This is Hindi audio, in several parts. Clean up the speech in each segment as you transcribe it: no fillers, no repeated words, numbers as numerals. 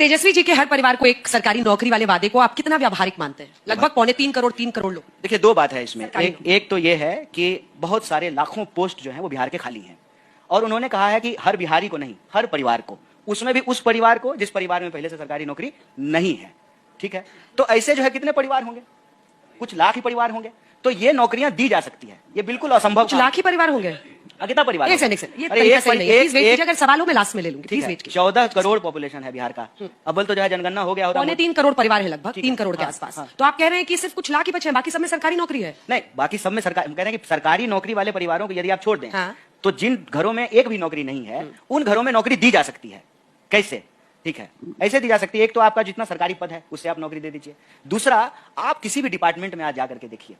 तेजस्वी जी के हर परिवार को एक सरकारी नौकरी वाले वादे को आप कितना व्यावहारिक मानते हैं? लगभग 3.25 करोड़ लोग। देखिए, दो बात है इसमें। एक तो ये है कि बहुत सारे लाखों पोस्ट जो है वो बिहार के खाली हैं, और उन्होंने कहा है कि हर बिहारी को नहीं, हर परिवार को, उसमें भी उस परिवार को जिस परिवार में पहले से सरकारी नौकरी नहीं है। ठीक है, तो ऐसे जो है कितने परिवार होंगे? कुछ लाख ही परिवार होंगे। तो ये नौकरियां दी जा सकती है, ये बिल्कुल असंभव। कुछ लाख ही परिवार होंगे? कितना परिवार? ये तरीका सही नहीं है। अगर सवालों में लास्ट में ले लूंगी। 14 करोड़ पॉपुलेशन है बिहार का। अव्वल तो जो है जनगणना हो गया होता है। 3 करोड़ परिवार है, लगभग 3 करोड़ के आसपास। तो आप कह रहे हैं कि सिर्फ कुछ लाख ही बचे हैं, बाकी सब में सरकारी नौकरी है? नहीं, बाकी सब में सरकार। हम कह रहे हैं कि सरकारी नौकरी वाले परिवारों को यदि आप छोड़ दें, तो जिन घरों में एक भी नौकरी नहीं है उन घरों में नौकरी दी जा सकती है। कैसे? ठीक है, ऐसे दी जा सकती है। एक तो आपका जितना सरकारी पद है उससे आप नौकरी दे दीजिए। दूसरा, आप किसी भी डिपार्टमेंट में आज जाकर के देखिए,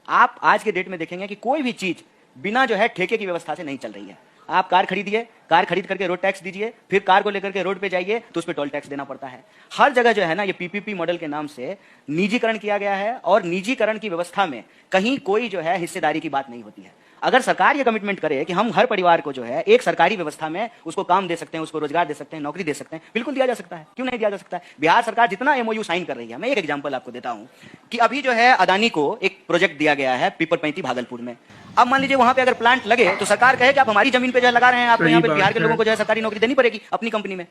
आप आज के डेट में देखेंगे कि कोई भी चीज बिना जो है ठेके की व्यवस्था से नहीं चल रही है। आप कार खरीदिए, कार खरीद करके रोड टैक्स दीजिए, फिर कार को लेकर के रोड पे जाइए तो उस पे टोल टैक्स देना पड़ता है। हर जगह जो है ना, ये पीपीपी मॉडल के नाम से निजीकरण किया गया है, और निजीकरण की व्यवस्था में कहीं कोई जो है हिस्सेदारी की बात नहीं होती है। अगर सरकार ये कमिटमेंट करे कि हम हर परिवार को जो है एक सरकारी व्यवस्था में उसको काम दे सकते हैं, उसको रोजगार दे सकते हैं, नौकरी दे सकते हैं, बिल्कुल दिया जा सकता है। क्यों नहीं दिया जा सकता है? बिहार सरकार जितना एमओयू साइन कर रही है, मैं एक एग्जांपल आपको देता हूं कि अभी जो है अदानी को एक प्रोजेक्ट दिया गया है पीपरपैंती भागलपुर में। अब मान लीजिए वहां पे अगर प्लांट लगे तो सरकार कहे कि आप हमारी जमीन पे जो लगा रहे हैं, आपको यहाँ पे बिहार के लोगों को जो है सरकारी नौकरी देनी पड़ेगी अपनी कंपनी में।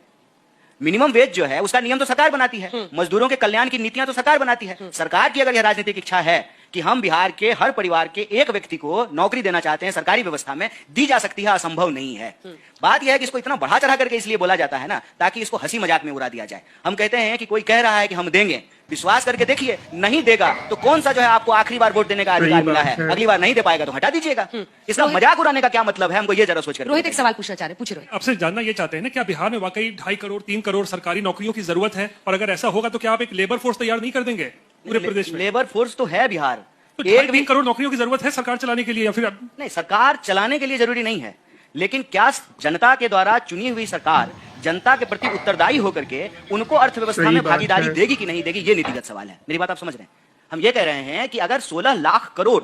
मिनिमम वेज जो है उसका नियम तो सरकार बनाती है, मजदूरों के कल्याण की नीतियां तो सरकार बनाती है। सरकार की अगर यह राजनीतिक इच्छा है कि हम बिहार के हर परिवार के एक व्यक्ति को नौकरी देना चाहते हैं सरकारी व्यवस्था में, दी जा सकती है, असंभव नहीं है। बात यह है कि इसको इतना बढ़ा चढ़ा करके इसलिए बोला जाता है ना, ताकि इसको हंसी मजाक में उड़ा दिया जाए। हम कहते हैं कि कोई कह रहा है कि हम देंगे, विश्वास करके देखिए, नहीं देगा तो कौन सा जो है आपको आखिरी बार वोट देने का अधिकार मिला है, अगली बार नहीं दे पाएगा तो हटा दीजिएगा। इसका मजाक उड़ाने का क्या मतलब है? हमको ये जरा सोच कर। रोहित एक सवाल पूछना चाह रहे, पूछे रोहित। आपसे जानना ये चाहते हैं ना, क्या बिहार में वाकई 2.5 करोड़ 3 करोड़ सरकारी नौकरियों की जरूरत है? और अगर ऐसा होगा तो क्या आप एक लेबर फोर्स तैयार नहीं कर देंगे पूरे प्रदेश में? लेबर फोर्स तो है बिहार, तो 2.5-3 करोड़ नौकरियों की जरूरत है सरकार चलाने के लिए, या फिर नहीं, सरकार चलाने के लिए जरूरी नहीं है, लेकिन क्या जनता के द्वारा चुनी हुई सरकार जनता के प्रति उत्तरदायी होकर के उनको अर्थव्यवस्था में भागीदारी देगी कि नहीं देगी, ये नीतिगत सवाल है। मेरी बात आप समझ रहे हैं? हम ये कह रहे हैं कि अगर 16 लाख करोड़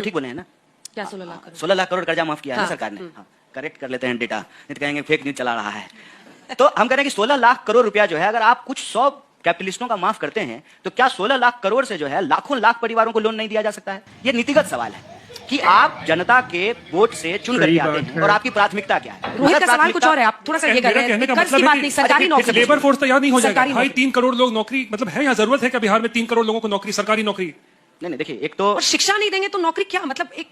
ठीक बोले हैं ना? क्या 16 लाख करोड़? 16 लाख करोड़ कर्जा माफ किया है सरकार ने। करेक्ट कर लेते हैं डेटा, नहीं तो कहेंगे फेक न्यूज चला रहा है। तो हम कह रहे हैं कि 16 लाख करोड़ रुपया जो है अगर आप कुछ 100 कैपिटलिस्टों का माफ करते हैं, तो क्या 16 लाख करोड़ से जो है लाखों लाख परिवारों को लोन नहीं दिया जा सकता है? ये नीतिगत सवाल है कि आप जनता के वोट से चुन करके आते हैं और आपकी प्राथमिकता क्या है। रोहित का सवाल कुछ और है, आप थोड़ा सा ये कर रहे हैं। कर्ज की बात नहीं, सरकारी नौकरी, लेबर फोर्स तैयार नहीं हो जाएगा। 2.5-3 करोड़ लोग नौकरी, मतलब है यहाँ जरूरत है क्या बिहार में 3 करोड़ लोगों को नौकरी, सरकारी नौकरी? नहीं, देखिए, एक तो शिक्षा नहीं देंगे तो नौकरी क्या? मतलब एक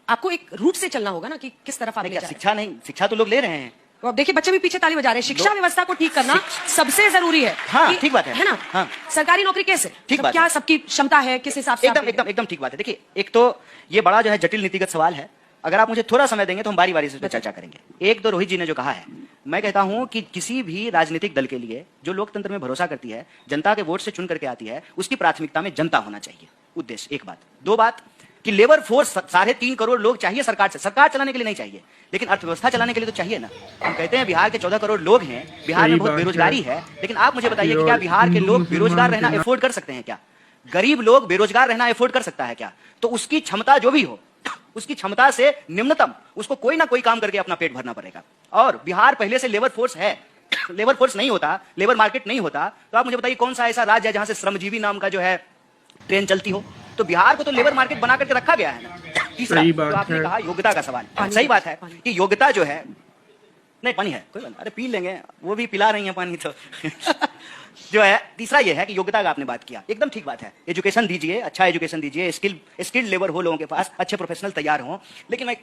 आपको एक रूट से चलना होगा ना कि किस तरफ आप शिक्षा नहीं, शिक्षा तो लोग ले रहे हैं। अब देखिए बच्चे भी पीछे ताली बजा रहे हैं। शिक्षा व्यवस्था को ठीक करना सबसे जरूरी है। हाँ, ठीक बात है ना? हाँ। सरकारी नौकरी कैसे? ठीक बात क्या सबकी क्षमता है, किस हिसाब से? एकदम ठीक बात है। देखिए, एक तो ये बड़ा जो है जटिल नीतिगत सवाल है। अगर आप मुझे थोड़ा समय देंगे तो हम बारी बारी से चर्चा करेंगे। एक तो रोहित जी ने जो कहा है, मैं कहता हूं कि किसी भी राजनीतिक दल के लिए जो लोकतंत्र में भरोसा करती है, जनता के वोट से चुन करके आती है, उसकी प्राथमिकता में जनता होना चाहिए, उद्देश्य। एक बात। दो बात कि लेबर फोर्स 3.5 करोड़ लोग चाहिए सरकार से, सरकार चलाने के लिए नहीं चाहिए, लेकिन अर्थव्यवस्था चलाने के लिए तो चाहिए ना। हम कहते हैं बिहार के 14 करोड़ लोग हैं, बिहार में बहुत बेरोजगारी है, लेकिन आप मुझे बताइए कि क्या बिहार के लोग बेरोजगार रहना एफोर्ड कर सकते हैं क्या? गरीब लोग बेरोजगार रहना एफोर्ड कर सकता है क्या? तो उसकी क्षमता जो भी हो, उसकी क्षमता से निम्नतम उसको कोई ना कोई काम करके अपना पेट भरना पड़ेगा। और बिहार पहले से लेबर फोर्स है। लेबर फोर्स नहीं होता, लेबर मार्केट नहीं होता, तो आप मुझे बताइए कौन सा ऐसा राज्य है जहां से श्रमजीवी नाम का जो है ट्रेन चलती हो? तो बिहार को तो लेबर मार्केट बना करके रखा गया है ना। तीसरा, तो आपने कहा योग्यता का सवाल, सही बात है कि योग्यता जो है, नहीं पानी है, कोई बात, अरे पी लेंगे, वो भी पिला रही है पानी तो जो है। तीसरा ये है कि योग्यता का आपने बात किया, एकदम ठीक बात है। एजुकेशन दीजिए, अच्छा एजुकेशन दीजिए, स्किल्ड लेबर हो लोगों के पास, अच्छे प्रोफेशनल तैयार हो। लेकिन मैं